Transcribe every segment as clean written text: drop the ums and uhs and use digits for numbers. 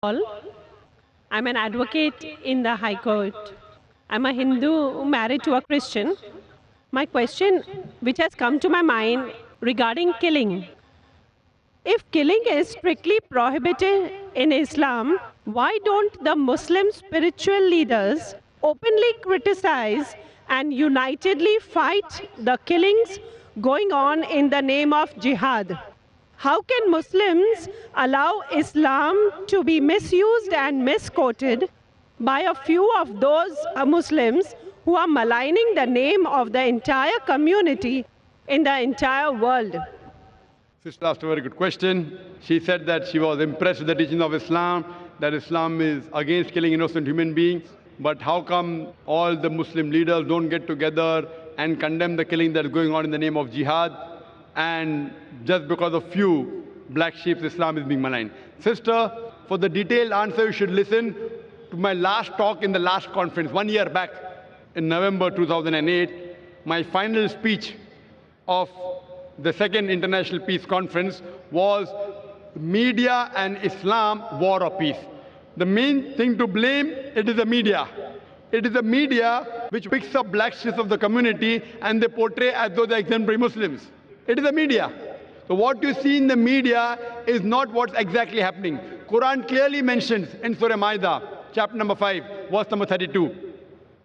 All. I'm an advocate in the High Court. I'm a Hindu married to a Christian. My question, which has come to my mind regarding killing. If killing is strictly prohibited in Islam, why don't the Muslim spiritual leaders openly criticize and unitedly fight the killings going on in the name of jihad? How can Muslims allow Islam to be misused and misquoted by a few of those Muslims who are maligning the name of the entire community in the entire world? Sister asked a very good question. She said that she was impressed with the teaching of Islam, that Islam is against killing innocent human beings. But how come all the Muslim leaders don't get together and condemn the killing that is going on in the name of jihad? And just because of few black sheep, Islam is being maligned. Sister, for the detailed answer, you should listen to my last talk in the last conference, 1 year back in November 2008, my final speech of the second International Peace Conference was Media and Islam, War or Peace. The main thing to blame, it is the media. It is the media which picks up black sheep of the community and they portray as though they're exemplary Muslims. It is the media. So what you see in the media is not what's exactly happening. Quran clearly mentions in Surah Maida, chapter number 5, verse number 32,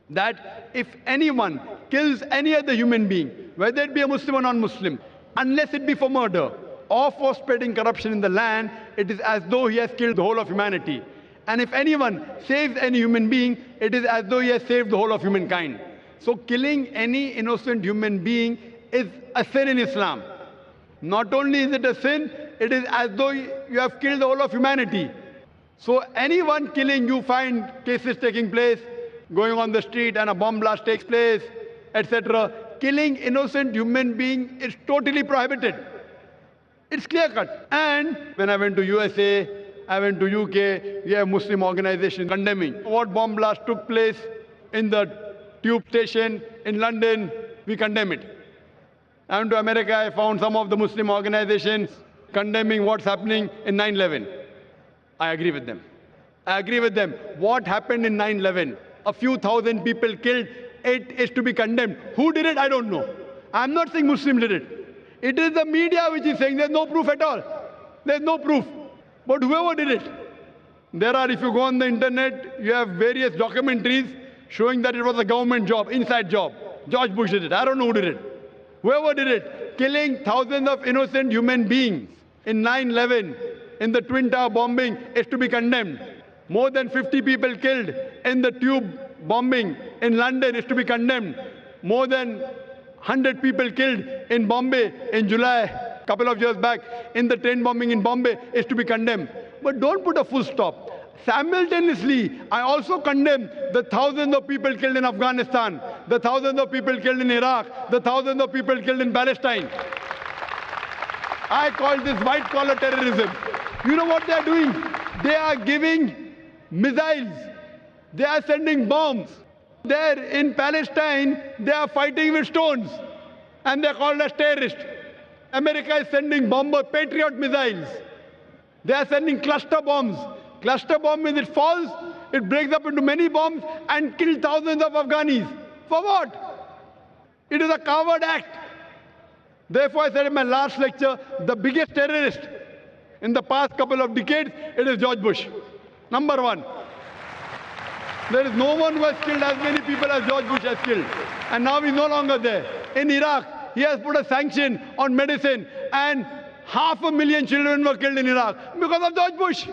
that if anyone kills any other human being, whether it be a Muslim or non-Muslim, unless it be for murder or for spreading corruption in the land, it is as though he has killed the whole of humanity. And if anyone saves any human being, it is as though he has saved the whole of humankind. So killing any innocent human being is a sin in Islam. Not only is it a sin, it is as though you have killed the whole of humanity. So anyone killing, you find cases taking place, going on the street and a bomb blast takes place, etc. Killing innocent human being is totally prohibited. It's clear cut. And when I went to USA, I went to UK, we have Muslim organizations condemning what bomb blast took place in the tube station in London. We condemn it. I went to America, I found some of the Muslim organizations condemning what's happening in 9/11. I agree with them. I agree with them. What happened in 9/11? A few thousand people killed. It is to be condemned. Who did it? I don't know. I'm not saying Muslim did it. It is the media which is saying there's no proof at all. There's no proof. But whoever did it, there are, if you go on the internet, you have various documentaries showing that it was a government job, inside job. George Bush did it. I don't know who did it. Whoever did it, killing thousands of innocent human beings in 9/11, in the Twin Tower bombing, is to be condemned. More than 50 people killed in the tube bombing in London is to be condemned. More than 100 people killed in Bombay in July, a couple of years back, in the train bombing in Bombay is to be condemned. But don't put a full stop. Simultaneously, I also condemn the thousands of people killed in Afghanistan, the thousands of people killed in Iraq, the thousands of people killed in Palestine. I call this white-collar terrorism. You know what they are doing? They are giving missiles. They are sending bombs. There in Palestine, they are fighting with stones. And they are called as terrorists. America is sending bomber Patriot missiles. They are sending cluster bombs. Cluster bomb, when it falls, it breaks up into many bombs and kills thousands of Afghanis. For what? It is a coward act. Therefore, I said in my last lecture, the biggest terrorist in the past couple of decades, it is George Bush. Number one. There is no one who has killed as many people as George Bush has killed. And now he's no longer there. In Iraq, he has put a sanction on medicine and 500,000 children were killed in Iraq because of George Bush.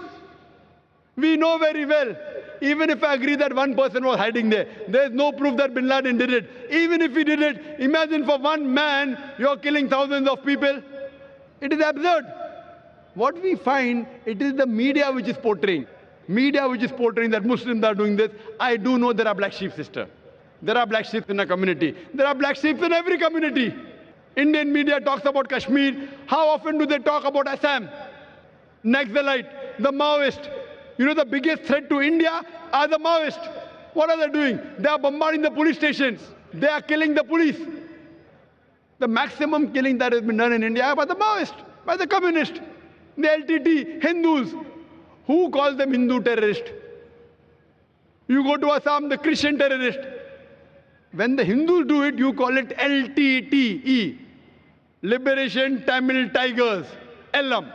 We know very well, even if I agree that one person was hiding there, there is no proof that Bin Laden did it. Even if he did it, imagine for one man, you're killing thousands of people. It is absurd. What we find, it is the media which is portraying. Media which is portraying that Muslims are doing this. I do know there are black sheep, sister. There are black sheep in a community. There are black sheep in every community. Indian media talks about Kashmir. How often do they talk about Assam? Naxalite, the Maoist. You know the biggest threat to India are the Maoists. What are they doing? They are bombarding the police stations. They are killing the police. The maximum killing that has been done in India by the Maoists, by the communists, the LTT, Hindus. Who calls them Hindu terrorist? You go to Assam, the Christian terrorist. When the Hindus do it, you call it LTTE, Liberation Tamil Tigers, LM.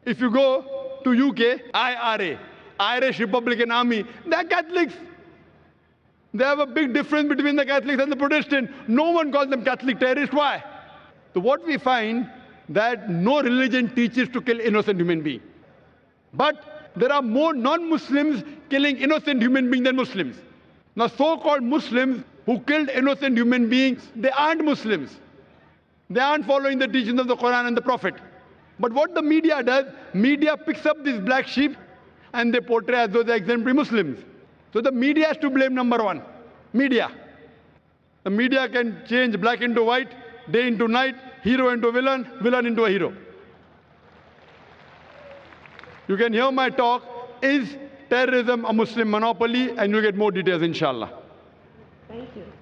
If you go to UK, IRA, Irish Republican Army, they're Catholics. They have a big difference between the Catholics and the Protestants. No one calls them Catholic terrorists. Why? So what we find that no religion teaches to kill innocent human beings. But there are more non-Muslims killing innocent human beings than Muslims. Now so-called Muslims who killed innocent human beings, they aren't Muslims. They aren't following the teachings of the Quran and the Prophet. But what the media does, media picks up these black sheep and they portray as though they're exemplary Muslims. So the media has to blame, number one. Media. The media can change black into white, day into night, hero into villain, villain into a hero. You can hear my talk, Is Terrorism a Muslim Monopoly? And you'll get more details, inshallah. Thank you.